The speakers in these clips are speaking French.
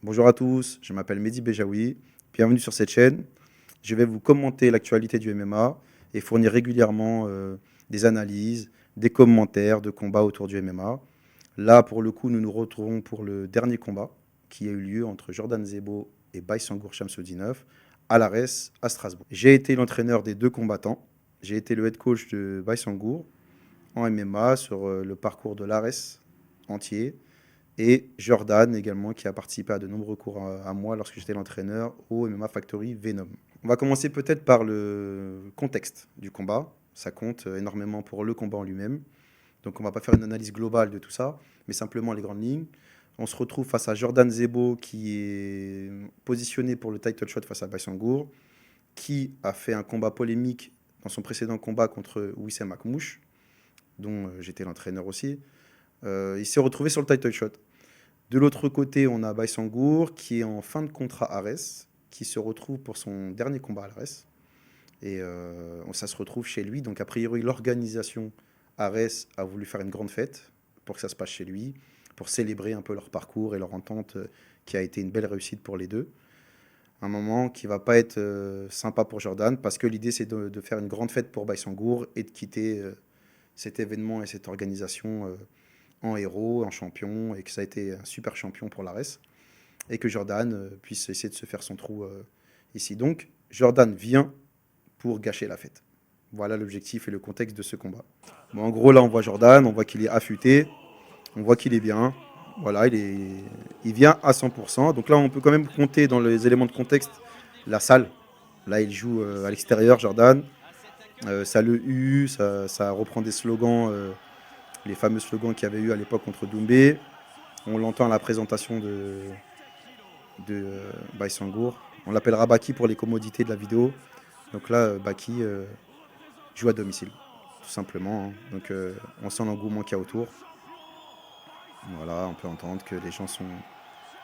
Bonjour à tous, je m'appelle Mehdi Bejaoui. Bienvenue sur cette chaîne. Je vais vous commenter l'actualité du MMA et fournir régulièrement des analyses, des commentaires de combats autour du MMA. Là, pour le coup, nous nous retrouvons pour le dernier combat qui a eu lieu entre Jordan Zebo et Baysangour Shamsudinov à l'ARES à Strasbourg. J'ai été l'entraîneur des deux combattants. J'ai été le head coach de Baysangour en MMA sur le parcours de l'ARES entier. Et Jordan également, qui a participé à de nombreux cours à moi lorsque j'étais l'entraîneur au MMA Factory Venom. On va commencer peut-être par le contexte du combat. Ça compte énormément pour le combat en lui-même. Donc on va pas faire une analyse globale de tout ça, mais simplement les grandes lignes. On se retrouve face à Jordan Zebo qui est positionné pour le title shot face à Baysangour, qui a fait un combat polémique dans son précédent combat contre Wissam Akmouche, dont j'étais l'entraîneur aussi. Il s'est retrouvé sur le title shot. De l'autre côté, on a Baysangour qui est en fin de contrat à Arès, qui se retrouve pour son dernier combat à l'Arès. Et ça se retrouve chez lui. Donc, a priori, l'organisation Arès a voulu faire une grande fête pour que ça se passe chez lui, pour célébrer un peu leur parcours et leur entente qui a été une belle réussite pour les deux. Un moment qui va pas être sympa pour Jordan parce que l'idée c'est de faire une grande fête pour Baysangour et de quitter cet événement et cette organisation en héros, en champion, et que ça a été un super champion pour l'Ares, et que Jordan puisse essayer de se faire son trou ici. Donc, Jordan vient pour gâcher la fête. Voilà l'objectif et le contexte de ce combat. Bon, en gros, là, on voit Jordan, on voit qu'il est affûté, on voit qu'il est bien. Voilà, il vient à 100%. Donc là, on peut quand même compter dans les éléments de contexte la salle. Là, il joue à l'extérieur, Jordan. Ça le U, ça reprend des slogans, les fameux slogans qu'il y avait eu à l'époque contre Doumbé. On l'entend à la présentation de Baysangour. On l'appellera Baki pour les commodités de la vidéo. Donc là, Baki joue à domicile, tout simplement, hein. Donc on sent l'engouement qu'il y a autour. Voilà, on peut entendre que les gens sont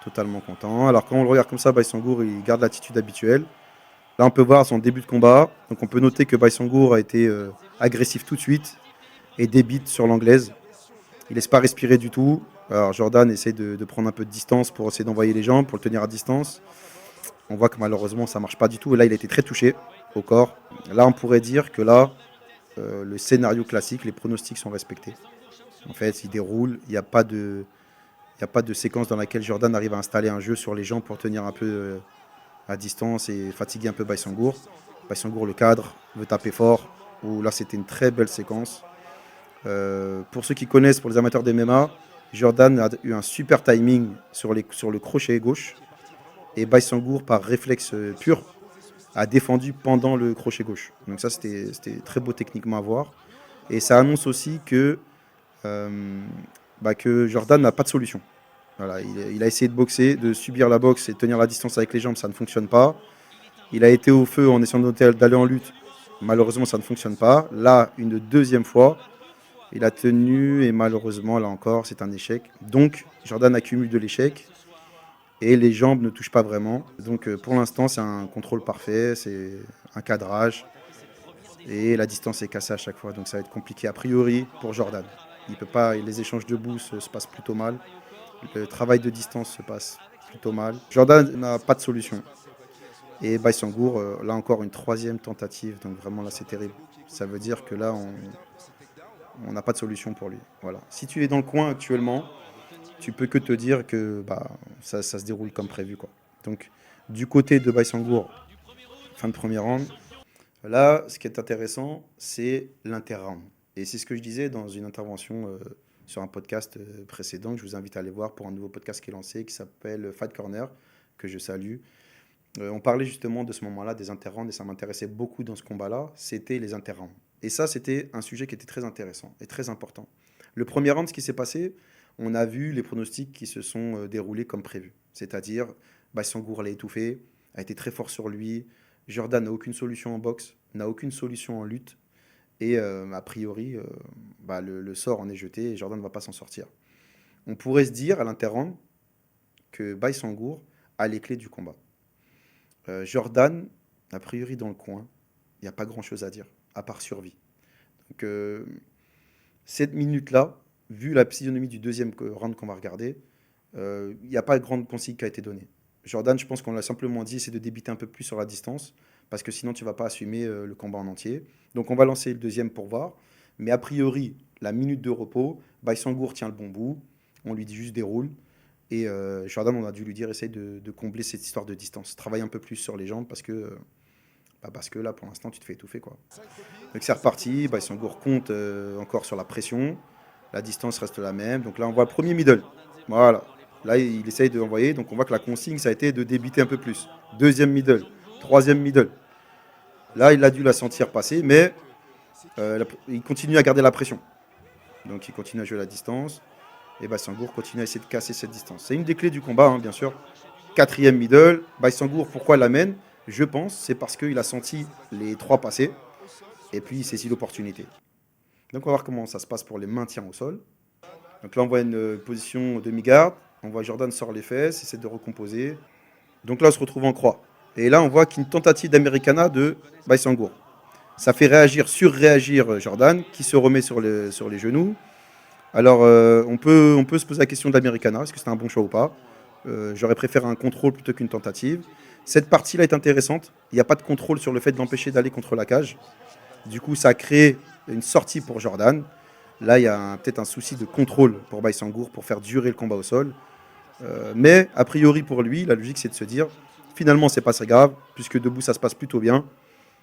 totalement contents. Alors quand on le regarde comme ça, Baysangour, il garde l'attitude habituelle. Là, on peut voir son début de combat. Donc on peut noter que Baysangour a été agressif tout de suite et débite sur l'anglaise. Il laisse pas respirer du tout. Alors Jordan essaie de prendre un peu de distance pour essayer d'envoyer les jambes, pour le tenir à distance. On voit que malheureusement ça marche pas du tout. Et là, il a été très touché au corps. Là, on pourrait dire que là, le scénario classique, les pronostics sont respectés. En fait, il déroule. Il y a pas de séquence dans laquelle Jordan arrive à installer un jeu sur les jambes pour tenir un peu à distance et fatiguer un peu Baysangour. Baysangour, le cadre, veut taper fort. Où là, c'était une très belle séquence. Pour ceux qui connaissent, pour les amateurs d'MMA, Jordan a eu un super timing sur le crochet gauche. Et Baysangour, par réflexe pur, a défendu pendant le crochet gauche. Donc ça, c'était très beau techniquement à voir. Et ça annonce aussi euh, que Jordan n'a pas de solution. Voilà, il a essayé de boxer, de subir la boxe et de tenir la distance avec les jambes, ça ne fonctionne pas. Il a été au feu en essayant d'aller en lutte. Malheureusement, ça ne fonctionne pas. Là, une deuxième fois, il a tenu et malheureusement, là encore, c'est un échec. Donc, Jordan accumule de l'échec et les jambes ne touchent pas vraiment. Donc, pour l'instant, c'est un contrôle parfait, c'est un cadrage et la distance est cassée à chaque fois. Donc, ça va être compliqué a priori pour Jordan. Il peut pas, les échanges debout se passent plutôt mal. Le travail de distance se passe plutôt mal. Jordan n'a pas de solution. Et Baysangour, là encore, une troisième tentative. Donc vraiment, là, c'est terrible. Ça veut dire que là, on n'a pas de solution pour lui. Voilà. Si tu es dans le coin actuellement, tu peux que te dire que bah, ça se déroule comme prévu, quoi. Donc, du côté de Baysangour, fin de premier round, là, ce qui est intéressant, c'est l'inter-round. Et c'est ce que je disais dans une intervention sur un podcast précédent que je vous invite à aller voir pour un nouveau podcast qui est lancé, qui s'appelle Fight Corner, que je salue. On parlait justement de ce moment-là des interrounds et ça m'intéressait beaucoup dans ce combat-là, c'était les interrounds. Et ça, c'était un sujet qui était très intéressant et très important. Le premier round, ce qui s'est passé, on a vu les pronostics qui se sont déroulés comme prévu. C'est-à-dire, Bassangour l'a étouffé, a été très fort sur lui. Jordan n'a aucune solution en boxe, n'a aucune solution en lutte. Et a priori, le sort en est jeté et Jordan ne va pas s'en sortir. On pourrait se dire à l'interround que Baysangour a les clés du combat. Jordan, a priori dans le coin, il n'y a pas grand-chose à dire, à part survie. Donc, cette minute-là, vu la physionomie du deuxième round qu'on va regarder, Il n'y a pas de grande consigne qui a été donnée. Jordan, je pense qu'on l'a simplement dit, c'est de débiter un peu plus sur la distance, parce que sinon tu vas pas assumer le combat en entier. Donc on va lancer le deuxième pour voir. Mais a priori, la minute de repos, Baïsangour tient le bon bout, on lui dit juste déroule. Et Jordan, on a dû lui dire, essaye de combler cette histoire de distance. Travaille un peu plus sur les jambes, parce que là, pour l'instant, tu te fais étouffer, quoi. Donc c'est reparti, Baïsangour compte encore sur la pression. La distance reste la même. Donc là, on voit le premier middle. Voilà. Là, il essaye de l'envoyer. Donc on voit que la consigne, ça a été de débiter un peu plus. Deuxième middle. Troisième middle. Là, il a dû la sentir passer, mais il continue à garder la pression. Donc il continue à jouer la distance. Et Baïsangour continue à essayer de casser cette distance. C'est une des clés du combat, hein, bien sûr. Quatrième middle. Baïsangour, pourquoi il l'amène? Je pense, c'est parce qu'il a senti les trois passer. Et puis il saisit l'opportunité. Donc on va voir comment ça se passe pour les maintiens au sol. Donc là, on voit une position demi-garde. On voit Jordan sort les fesses, essaie de recomposer. Donc là, on se retrouve en croix. Et là, on voit qu'une tentative d'Americana de Baïsangour. Ça fait réagir, surréagir Jordan, qui se remet sur les genoux. Alors, on peut se poser la question de l'Americana, est-ce que c'est un bon choix ou pas? J'aurais préféré un contrôle plutôt qu'une tentative. Cette partie-là est intéressante. Il n'y a pas de contrôle sur le fait de l'empêcher d'aller contre la cage. Du coup, ça crée une sortie pour Jordan. Là, il y a peut-être un souci de contrôle pour Baïsangour pour faire durer le combat au sol. Mais a priori pour lui, la logique c'est de se dire finalement c'est pas très grave puisque debout ça se passe plutôt bien.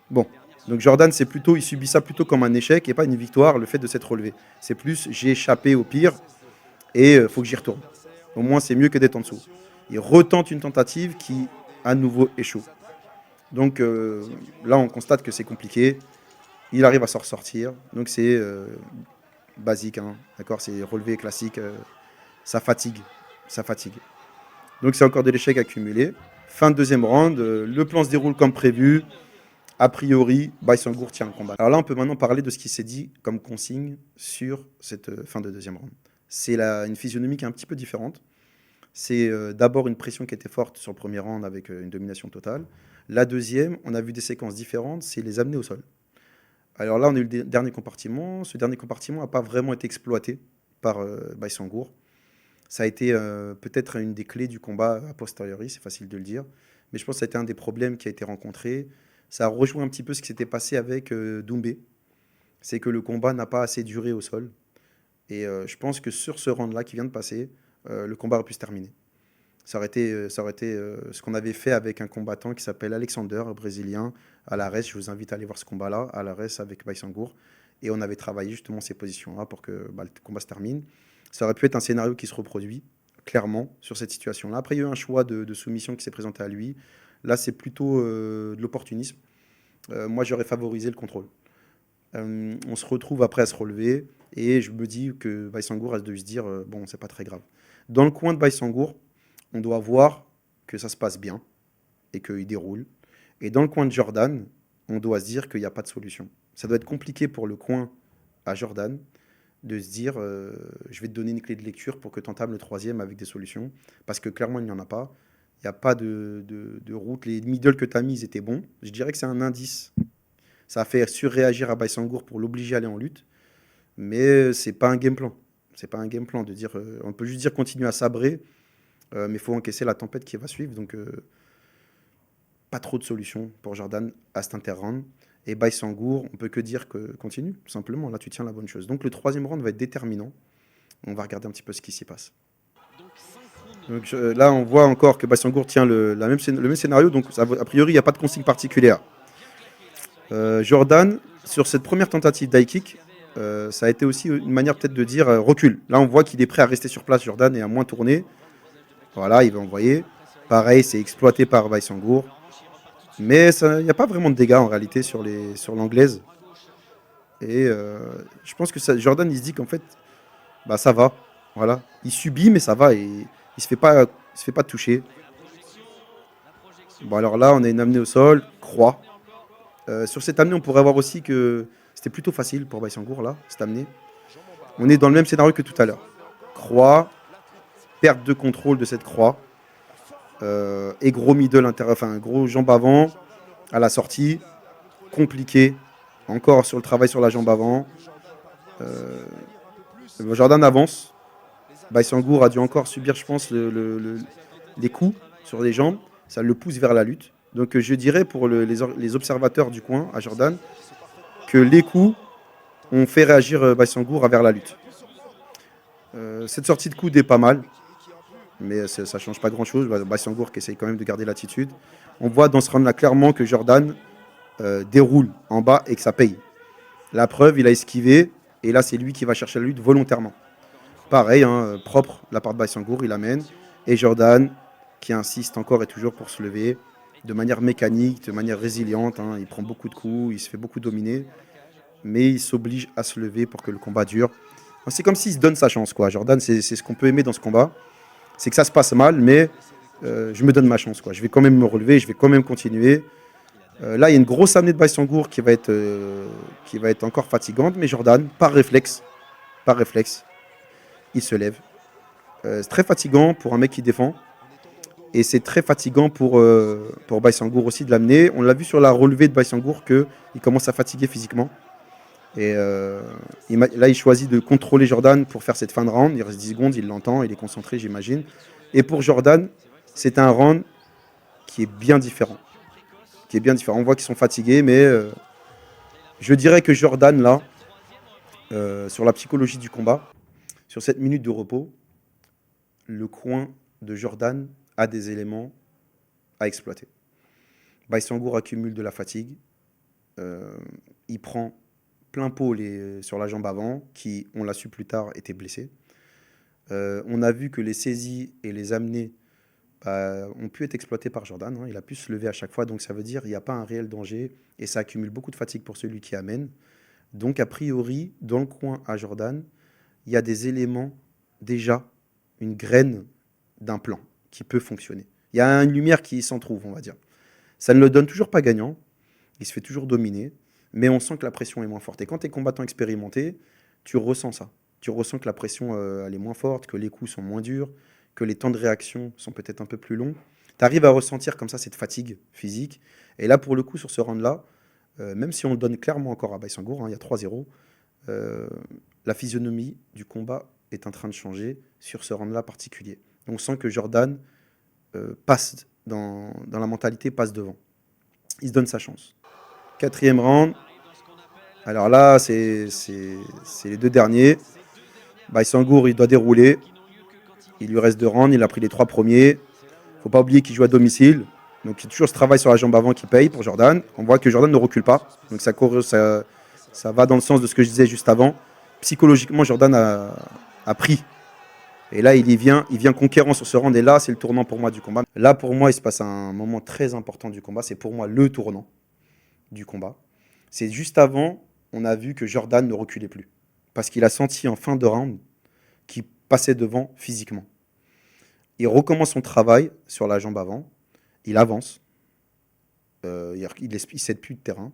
Bon, donc Jordan il subit ça plutôt comme un échec et pas une victoire le fait de s'être relevé. C'est plus j'ai échappé au pire et faut que j'y retourne. Au moins c'est mieux que d'être en dessous. Il retente une tentative qui à nouveau échoue. Donc là on constate que c'est compliqué. Il arrive à s'en ressortir. Donc c'est basique, hein, d'accord, c'est relevé classique. Ça fatigue, ça fatigue. Donc c'est encore de l'échec accumulé. Fin de deuxième round, le plan se déroule comme prévu. A priori, Baïsangour tient le combat. Alors là, on peut maintenant parler de ce qui s'est dit comme consigne sur cette fin de deuxième round. C'est une physionomie qui est un petit peu différente. C'est d'abord une pression qui était forte sur le premier round avec une domination totale. La deuxième, on a vu des séquences différentes, c'est les amener au sol. Alors là, on a eu le dernier compartiment. Ce dernier compartiment n'a pas vraiment été exploité par Baïsangour. Ça a été peut-être une des clés du combat a posteriori, c'est facile de le dire. Mais je pense que ça a été un des problèmes qui a été rencontré. Ça a rejoint un petit peu ce qui s'était passé avec Doumbé. C'est que le combat n'a pas assez duré au sol. Et je pense que sur ce round-là qui vient de passer, le combat aurait pu se terminer. Ça aurait été ce qu'on avait fait avec un combattant qui s'appelle Alexander, brésilien, à l'ARES. Je vous invite à aller voir ce combat-là, à l'ARES avec Baïsangour. Et on avait travaillé justement ces positions-là pour que le combat se termine. Ça aurait pu être un scénario qui se reproduit, clairement, sur cette situation-là. Après, il y a eu un choix de soumission qui s'est présenté à lui. Là, c'est plutôt de l'opportunisme. Moi, j'aurais favorisé le contrôle. On se retrouve après à se relever. Et je me dis que Baïsangour a dû se dire, bon, c'est pas très grave. Dans le coin de Baïsangour, on doit voir que ça se passe bien et qu'il déroule. Et dans le coin de Jordan, on doit se dire qu'il n'y a pas de solution. Ça doit être compliqué pour le coin à Jordan de se dire je vais te donner une clé de lecture pour que tu entames le troisième avec des solutions. Parce que clairement, il n'y en a pas. Il n'y a pas de route. Les middle que tu as mis, ils étaient bons. Je dirais que c'est un indice. Ça a fait surréagir à Baïsangour pour l'obliger à aller en lutte. Mais c'est pas un game plan. C'est pas un game plan de dire. On peut juste dire continue à sabrer. Mais il faut encaisser la tempête qui va suivre. Donc, pas trop de solutions pour Jordan à cet interround. Et Baïsangour, on peut que dire que continue, tout simplement. Là, tu tiens la bonne chose. Donc, le troisième round va être déterminant. On va regarder un petit peu ce qui s'y passe. Donc, là, on voit encore que Baïsangour tient le même scénario. Donc, a priori, il n'y a pas de consigne particulière. Jordan, sur cette première tentative d'high kick, ça a été aussi une manière peut-être de dire recule. Là, on voit qu'il est prêt à rester sur place, Jordan, et à moins tourner. Voilà, il va envoyer. Pareil, c'est exploité par Baïsangour. Mais il n'y a pas vraiment de dégâts en réalité sur l'anglaise. Et je pense que Jordan, il se dit qu'en fait, bah, ça va. Voilà. Il subit, mais ça va. Et il ne se fait pas toucher. Bon, alors là, on a une amenée au sol, croix. Sur cette amenée, on pourrait voir aussi que c'était plutôt facile pour Baïsangour, là, cette amenée. On est dans le même scénario que tout à l'heure. Croix, perte de contrôle de cette croix. Et gros middle intérieur, enfin gros jambe avant à la sortie, compliqué, encore sur le travail sur la jambe avant. Jordan avance, Baïsangour a dû encore subir, je pense, les coups sur les jambes. Ça le pousse vers la lutte. Donc je dirais pour les observateurs du coin, à Jordan, que les coups ont fait réagir Baïsangour vers la lutte. Cette sortie de coude est pas mal, mais ça ne change pas grand-chose. Baïsangour qui essaye quand même de garder l'attitude. On voit dans ce round-là clairement que Jordan déroule en bas et que ça paye. La preuve, il a esquivé, et là c'est lui qui va chercher la lutte volontairement. Pareil, hein, propre de la part de Baïsangour, il amène. Et Jordan, qui insiste encore et toujours pour se lever, de manière mécanique, de manière résiliente. Hein, il prend beaucoup de coups, il se fait beaucoup dominer, mais il s'oblige à se lever pour que le combat dure. C'est comme s'il se donne sa chance, quoi. Jordan, c'est ce qu'on peut aimer dans ce combat. C'est que ça se passe mal, mais je me donne ma chance, quoi. Je vais quand même me relever, je vais quand même continuer. Là, il y a une grosse amenée de Baïsangour qui va être encore fatigante, mais Jordan, par réflexe, il se lève. C'est très fatigant pour un mec qui défend. Et c'est très fatigant pour Baïsangour aussi de l'amener. On l'a vu sur la relevée de Baïsangour qu'il commence à fatiguer physiquement. Et là, il choisit de contrôler Jordan pour faire cette fin de round. Il reste 10 secondes, il l'entend, il est concentré, j'imagine. Et pour Jordan, c'est un round qui est bien différent. On voit qu'ils sont fatigués, mais je dirais que Jordan, là, sur la psychologie du combat, sur cette minute de repos, le coin de Jordan a des éléments à exploiter. Baïsangour accumule de la fatigue. Il prend plein pot sur la jambe avant, qui, on l'a su plus tard, était blessé. On a vu que les saisies et les amenées ont pu être exploitées par Jordan. Hein. Il a pu se lever à chaque fois, donc ça veut dire qu'il n'y a pas un réel danger, et ça accumule beaucoup de fatigue pour celui qui amène. Donc a priori, dans le coin à Jordan, il y a des éléments, déjà, une graine d'un plan qui peut fonctionner. Il y a une lumière qui s'en trouve, on va dire. Ça ne le donne toujours pas gagnant, il se fait toujours dominer, mais on sent que la pression est moins forte. Et quand tu es combattant expérimenté, tu ressens ça. Tu ressens que la pression elle est moins forte, que les coups sont moins durs, que les temps de réaction sont peut-être un peu plus longs. Tu arrives à ressentir comme ça cette fatigue physique. Et là, pour le coup, sur ce round-là, même si on le donne clairement encore à Baïsangour, hein, il y a 3-0, la physionomie du combat est en train de changer sur ce round-là particulier. On sent que Jordan passe dans la mentalité, passe devant. Il se donne sa chance. 4e round. Alors là, c'est les 2 derniers. Baïsangour, il doit dérouler. Il lui reste 2 rounds. Il a pris les 3 premiers. Faut pas oublier qu'il joue à domicile. Donc il y a toujours ce travail sur la jambe avant qui paye pour Jordan. On voit que Jordan ne recule pas. Donc ça va dans le sens de ce que je disais juste avant. Psychologiquement, Jordan a pris. Et là, il vient conquérant sur ce round. Et là, c'est le tournant pour moi du combat. Là, pour moi, il se passe un moment très important du combat. C'est pour moi le tournant du combat. C'est juste avant, on a vu que Jordan ne reculait plus. Parce qu'il a senti en fin de round qu'il passait devant physiquement. Il recommence son travail sur la jambe avant. Il avance. Il ne cède plus de terrain.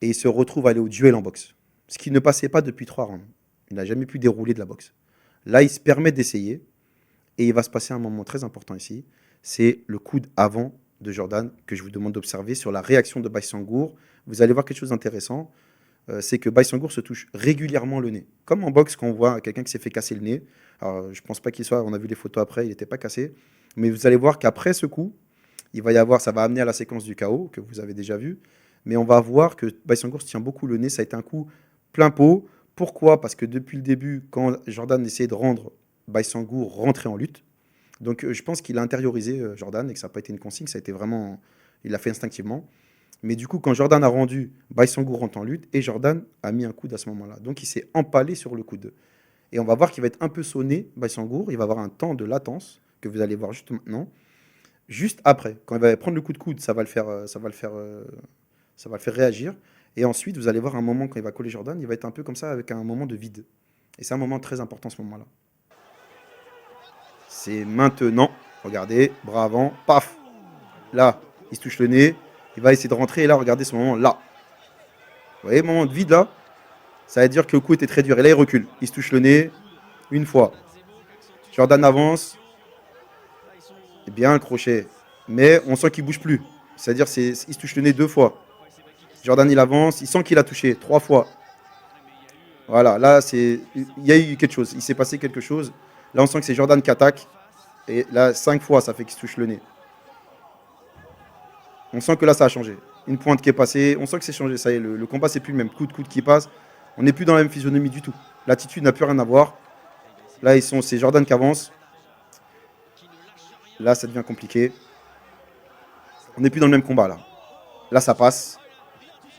Et il se retrouve à aller au duel en boxe. Ce qui ne passait pas depuis 3 rounds. Il n'a jamais pu dérouler de la boxe. Là, il se permet d'essayer. Et il va se passer un moment très important ici. C'est le coude avant de Jordan que je vous demande d'observer sur la réaction de Baïsangour. Vous allez voir quelque chose d'intéressant. C'est que Baïsangour se touche régulièrement le nez. Comme en boxe, quand on voit quelqu'un qui s'est fait casser le nez. Alors, je ne pense pas qu'il soit, on a vu les photos après, il n'était pas cassé. Mais vous allez voir qu'après ce coup, ça va amener à la séquence du KO, que vous avez déjà vu. Mais on va voir que Baïsangour se tient beaucoup le nez. Ça a été un coup plein pot. Pourquoi ? Parce que depuis le début, quand Jordan essayait de rendre Baïsangour rentrer en lutte, donc je pense qu'il a intériorisé Jordan et que ça n'a pas été une consigne, ça a été vraiment, il l'a fait instinctivement. Mais du coup, quand Jordan a rendu, Baïsangour rentre en lutte et Jordan a mis un coude à ce moment-là. Donc il s'est empalé sur le coude. Et on va voir qu'il va être un peu sonné, Baïsangour, il va avoir un temps de latence que vous allez voir juste maintenant. Juste après, quand il va prendre le coup de coude, ça va le faire réagir. Et ensuite, vous allez voir un moment quand il va coller Jordan, il va être un peu comme ça avec un moment de vide. Et c'est un moment très important ce moment-là. C'est maintenant. Regardez, bras avant, paf. Là, il se touche le nez. Il va essayer de rentrer. Et là, regardez ce moment-là. Vous voyez, moment de vide là. Ça veut dire que le coup était très dur. Et là, il recule. Il se touche le nez une fois. Jordan avance. Et bien le crochet. Mais on sent qu'il ne bouge plus. C'est-à-dire qu'il se touche le nez 2 fois. Jordan, il avance. Il sent qu'il a touché 3 fois. Voilà, là, il y a eu quelque chose. Il s'est passé quelque chose. Là, on sent que c'est Jordan qui attaque. Et là, 5 fois, ça fait qu'il se touche le nez. On sent que là, ça a changé. Une pointe qui est passée, on sent que c'est changé. Ça y est, le combat, c'est plus le même. Coup de coude qui passe. On n'est plus dans la même physionomie du tout. L'attitude n'a plus rien à voir. Là, c'est Jordan qui avance. Là, ça devient compliqué. On n'est plus dans le même combat, là. Là, ça passe.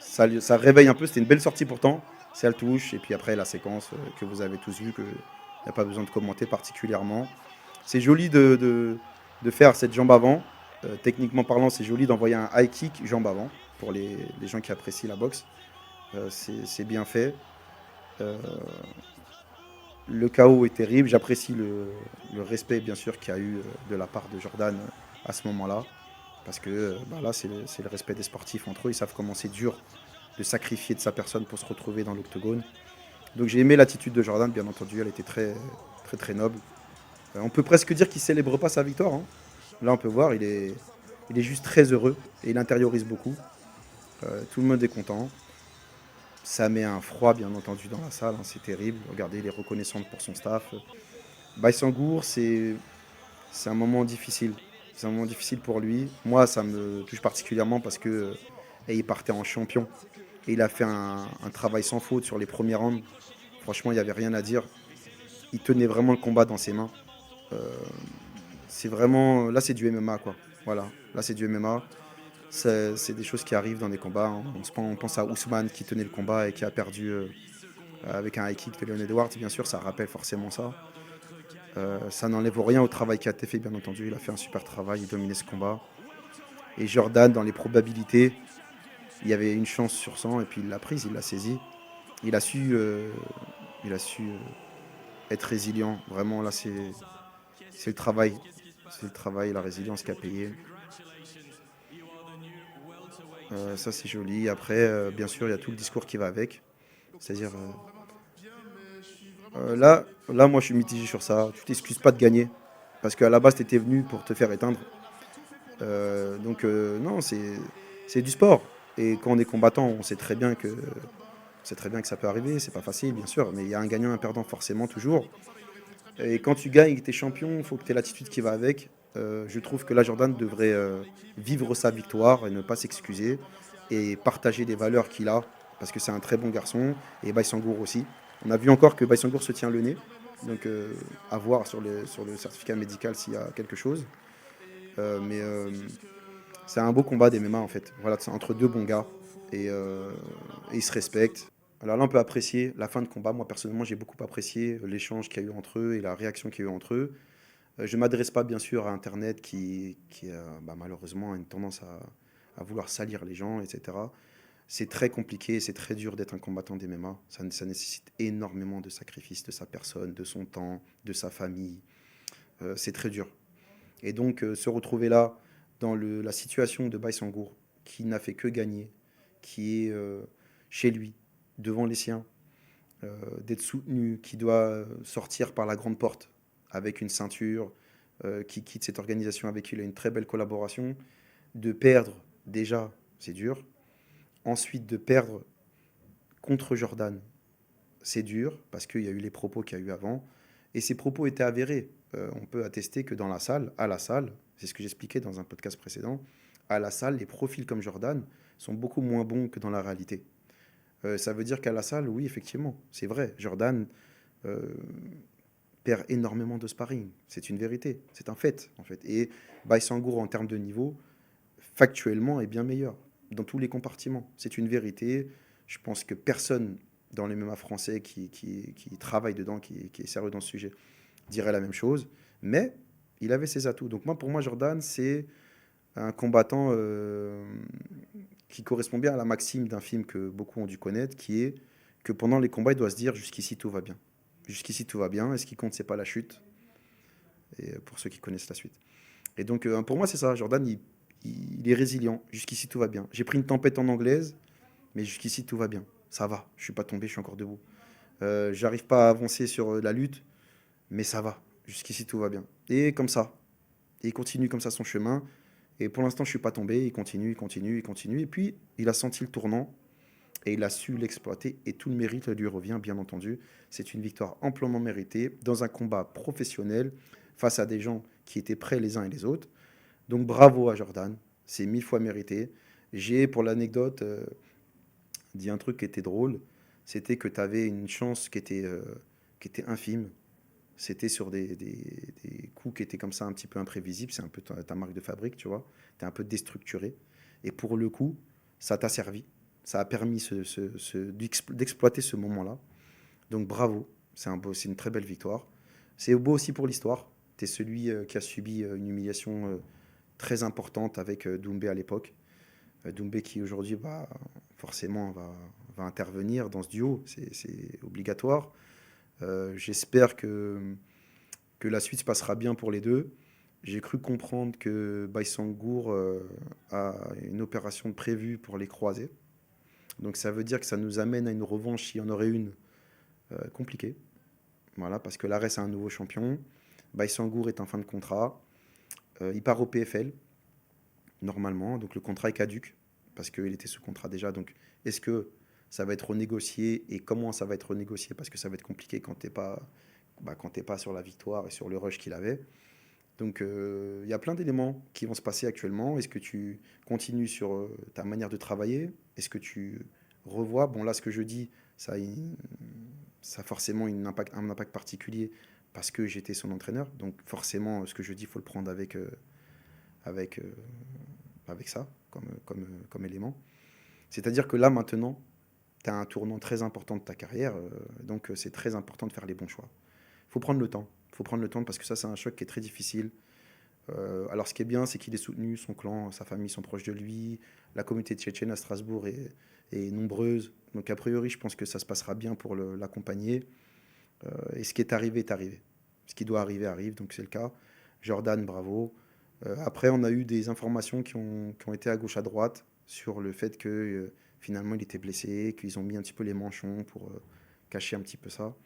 Ça réveille un peu. C'était une belle sortie pourtant. Ça le touche. Et puis après, la séquence que vous avez tous vue, qu'il n'y a pas besoin de commenter particulièrement. C'est joli de faire cette jambe avant. Techniquement parlant, c'est joli d'envoyer un high kick jambe avant pour les gens qui apprécient la boxe. C'est bien fait. Euh, le chaos est terrible. J'apprécie le respect, bien sûr, qu'il y a eu de la part de Jordan à ce moment-là. Parce que bah là, c'est le respect des sportifs entre eux. Ils savent comment c'est dur de sacrifier de sa personne pour se retrouver dans l'octogone. Donc j'ai aimé l'attitude de Jordan, bien entendu. Elle était très, très, très noble. On peut presque dire qu'il ne célèbre pas sa victoire, hein. Là, on peut voir, il est juste très heureux et il intériorise beaucoup. Tout le monde est content. Ça met un froid, bien entendu, dans la salle, hein, c'est terrible. Regardez, il est reconnaissant pour son staff. Baïsangour, c'est un moment difficile. C'est un moment difficile pour lui. Moi, ça me touche particulièrement parce que il partait en champion. Et il a fait un travail sans faute sur les premiers rounds. Franchement, il n'y avait rien à dire. Il tenait vraiment le combat dans ses mains. Euh, c'est vraiment. Là, c'est du MMA, quoi. Voilà. Là, c'est du MMA. C'est des choses qui arrivent dans des combats, hein. On pense à Ousmane qui tenait le combat et qui a perdu avec un high kick de Leon Edwards. Bien sûr, ça rappelle forcément ça. Ça n'enlève rien au travail qui a été fait, bien entendu. Il a fait un super travail, il dominait ce combat. Et Jordan, dans les probabilités, il y avait une chance sur 100 et puis il l'a prise, il l'a saisie. Il a su, euh, il a su être résilient. Vraiment, là, c'est le travail. C'est le travail, la résilience qui a payé. Ça, c'est joli. Après, bien sûr, il y a tout le discours qui va avec. C'est-à-dire, là, moi, je suis mitigé sur ça. Tu t'excuses pas de gagner. Parce qu'à la base, tu étais venu pour te faire éteindre. Donc, non, c'est du sport. Et quand on est combattant, on sait très bien que ça peut arriver. C'est pas facile, bien sûr. Mais il y a un gagnant et un perdant, forcément, toujours. Et quand tu gagnes et que tu es champion, il faut que tu aies l'attitude qui va avec. Je trouve que là, Jordan devrait vivre sa victoire et ne pas s'excuser et partager des valeurs qu'il a, parce que c'est un très bon garçon, et Baïsangour aussi. On a vu encore que Baïsangour se tient le nez, donc à voir sur le certificat médical s'il y a quelque chose. Mais c'est un beau combat des MMA en fait. Voilà, c'est entre deux bons gars et ils se respectent. Alors là, on peut apprécier la fin de combat. Moi, personnellement, j'ai beaucoup apprécié l'échange qu'il y a eu entre eux et la réaction qu'il y a eu entre eux. Je ne m'adresse pas, bien sûr, à Internet qui bah, malheureusement a une tendance à vouloir salir les gens, etc. C'est très compliqué, c'est très dur d'être un combattant d'MMA. Ça nécessite énormément de sacrifices de sa personne, de son temps, de sa famille. C'est très dur. Et donc, se retrouver là, dans la situation de Baïsangour, qui n'a fait que gagner, qui est chez lui, devant les siens, d'être soutenu, qui doit sortir par la grande porte avec une ceinture, qui quitte cette organisation avec qui il a une très belle collaboration, de perdre déjà, c'est dur. Ensuite, de perdre contre Jordan, c'est dur, parce qu'il y a eu les propos qu'il y a eu avant, et ces propos étaient avérés. On peut attester que dans la salle, à la salle, c'est ce que j'expliquais dans un podcast précédent, à la salle, les profils comme Jordan sont beaucoup moins bons que dans la réalité. Ça veut dire qu'à la salle, oui, effectivement, c'est vrai, Jordan euh, perd énormément de sparring. C'est une vérité, c'est un fait, en fait. Et Baïsangour, en termes de niveau, factuellement, est bien meilleur dans tous les compartiments. C'est une vérité. Je pense que personne dans les MMA français qui travaille dedans, qui est sérieux dans ce sujet, dirait la même chose. Mais il avait ses atouts. Donc moi, pour moi, Jordan, c'est un combattant qui correspond bien à la maxime d'un film que beaucoup ont dû connaître, qui est que pendant les combats, il doit se dire jusqu'ici tout va bien. Jusqu'ici tout va bien, et ce qui compte, c'est pas la chute, et pour ceux qui connaissent la suite. Et donc pour moi, c'est ça, Jordan, il est résilient, jusqu'ici tout va bien. J'ai pris une tempête en anglaise, mais jusqu'ici tout va bien. Ça va, je suis pas tombé, je suis encore debout. J'arrive pas à avancer sur la lutte, mais ça va, jusqu'ici tout va bien. Et comme ça, et il continue comme ça son chemin. Et pour l'instant, je suis pas tombé. Il continue, il continue, il continue. Et puis, il a senti le tournant. et il a su l'exploiter et tout le mérite lui revient, bien entendu. C'est une victoire amplement méritée dans un combat professionnel face à des gens qui étaient prêts les uns et les autres. Donc bravo à Jordan, c'est 1000 fois mérité. J'ai, pour l'anecdote, dit un truc qui était drôle, c'était que tu avais une chance qui était infime. C'était sur des coups qui étaient comme ça un petit peu imprévisibles, c'est un peu ta marque de fabrique, tu vois. Tu es un peu déstructuré. Et pour le coup, ça t'a servi. Ça a permis d'exploiter ce moment-là. Donc bravo, c'est une très belle victoire. C'est beau aussi pour l'histoire. Tu es celui qui a subi une humiliation très importante avec Doumbé à l'époque. Doumbé qui aujourd'hui forcément va intervenir dans ce duo, c'est obligatoire. J'espère que la suite se passera bien pour les deux. J'ai cru comprendre que Baïsangour a une opération de prévue pour les croisés. Donc ça veut dire que ça nous amène à une revanche, s'il y en aurait une, compliquée. Voilà, parce que l'Ares a un nouveau champion. Baïsangour est en fin de contrat. Il part au PFL, normalement. Donc le contrat est caduc, parce qu'il était sous contrat déjà. Donc est-ce que ça va être renégocié et comment ça va être renégocié? Parce que ça va être compliqué quand t'es pas sur la victoire et sur le rush qu'il avait. Donc il y a plein d'éléments qui vont se passer actuellement. Est-ce que tu continues sur ta manière de travailler? Est-ce que tu revois? Bon là ce que je dis, ça a, ça a forcément un impact particulier parce que j'étais son entraîneur. Donc forcément ce que je dis, il faut le prendre avec, avec ça comme élément. C'est-à-dire que là maintenant, tu as un tournant très important de ta carrière. Donc c'est très important de faire les bons choix. Il faut prendre le temps. Il faut prendre le temps parce que ça c'est un choc qui est très difficile. Alors, ce qui est bien, c'est qu'il est soutenu, son clan, sa famille sont proches de lui. La communauté tchétchène à Strasbourg est nombreuse. Donc, a priori, je pense que ça se passera bien pour l'accompagner. Et ce qui est arrivé est arrivé. Ce qui doit arriver arrive, donc c'est le cas. Jordan, bravo. Après, on a eu des informations qui ont été à gauche, à droite sur le fait que finalement il était blessé, qu'ils ont mis un petit peu les manchons pour cacher un petit peu ça,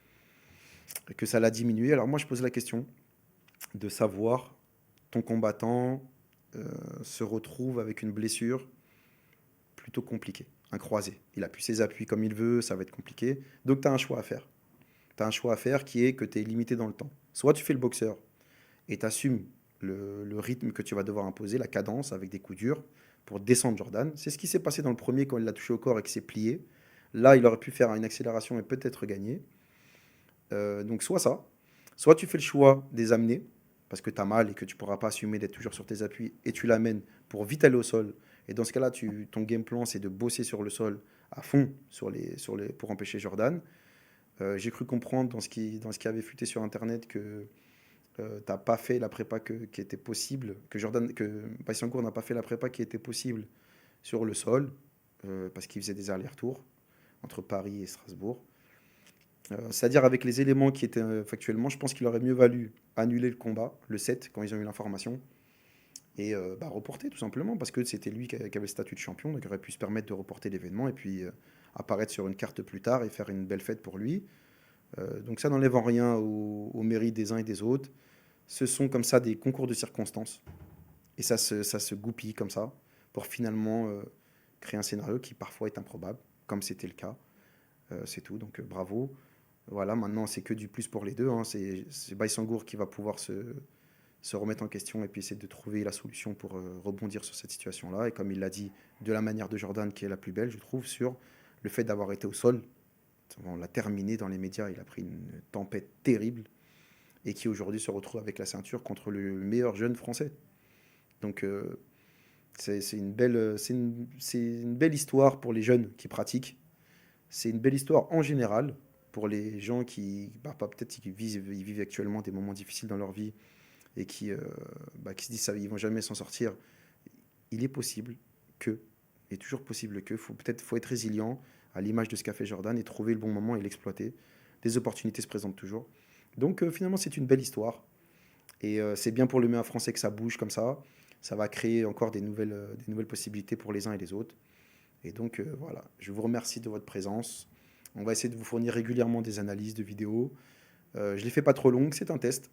et que ça l'a diminué. Alors, moi, je pose la question de savoir ton combattant se retrouve avec une blessure plutôt compliquée, un croisé. Il a plus ses appuis comme il veut, ça va être compliqué. Donc tu as un choix à faire. Tu as un choix à faire qui est que tu es limité dans le temps. Soit tu fais le boxeur et tu assumes le rythme que tu vas devoir imposer, la cadence avec des coups durs pour descendre Jordan. C'est ce qui s'est passé dans le premier quand il l'a touché au corps et qu'il s'est plié. Là, il aurait pu faire une accélération et peut-être gagner. Donc soit ça, soit tu fais le choix des amener, parce que tu as mal et que tu ne pourras pas assumer d'être toujours sur tes appuis, et tu l'amènes pour vite aller au sol. Et dans ce cas-là, ton game plan, c'est de bosser sur le sol à fond pour empêcher Jordan. J'ai cru comprendre dans ce qui avait fuité sur Internet que tu n'as pas fait la prépa qui était possible, que Bassiancourt n'a pas fait la prépa qui était possible sur le sol, parce qu'il faisait des allers-retours entre Paris et Strasbourg. C'est-à-dire avec les éléments qui étaient factuellement, je pense qu'il aurait mieux valu annuler le combat, le 7, quand ils ont eu l'information, et reporter tout simplement, parce que c'était lui qui avait le statut de champion, donc il aurait pu se permettre de reporter l'événement et puis apparaître sur une carte plus tard et faire une belle fête pour lui. Donc ça n'enlève en rien au mérite des uns et des autres. Ce sont comme ça des concours de circonstances, et ça se goupille comme ça, pour finalement créer un scénario qui parfois est improbable, comme c'était le cas. C'est tout, donc bravo. Voilà, maintenant c'est que du plus pour les deux, hein. C'est Baïsangour qui va pouvoir se remettre en question et puis essayer de trouver la solution pour rebondir sur cette situation-là. Et comme il l'a dit, de la manière de Jordan qui est la plus belle, je trouve, sur le fait d'avoir été au sol. On l'a terminé dans les médias, il a pris une tempête terrible et qui aujourd'hui se retrouve avec la ceinture contre le meilleur jeune français. Donc c'est une belle, c'est une belle histoire pour les jeunes qui pratiquent. C'est une belle histoire en général pour les gens qui, peut-être ils vivent actuellement des moments difficiles dans leur vie et qui se disent ça, ils vont jamais s'en sortir. Il est possible que, il est toujours possible que, faut être résilient à l'image de ce qu'a fait Jordan et trouver le bon moment et l'exploiter. Des opportunités se présentent toujours. Donc finalement, c'est une belle histoire. Et c'est bien pour le MMA français que ça bouge comme ça. Ça va créer encore des nouvelles possibilités pour les uns et les autres. Et donc voilà, je vous remercie de votre présence. On va essayer de vous fournir régulièrement des analyses de vidéos. Je ne les fais pas trop longues, c'est un test.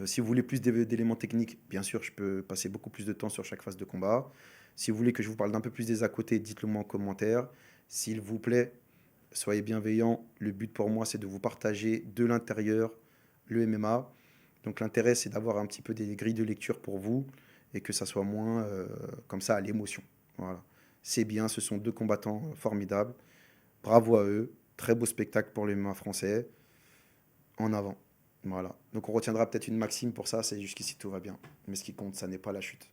Si vous voulez plus d'éléments techniques, bien sûr, je peux passer beaucoup plus de temps sur chaque phase de combat. Si vous voulez que je vous parle d'un peu plus des à côté, dites-le moi en commentaire. S'il vous plaît, soyez bienveillants. Le but pour moi, c'est de vous partager de l'intérieur le MMA. Donc l'intérêt, c'est d'avoir un petit peu des grilles de lecture pour vous et que ça soit moins comme ça à l'émotion. Voilà. C'est bien, ce sont deux combattants formidables. Bravo à eux. Très beau spectacle pour le MMA français. En avant. Voilà. Donc on retiendra peut-être une maxime pour ça, c'est jusqu'ici tout va bien. Mais ce qui compte, ça n'est pas la chute.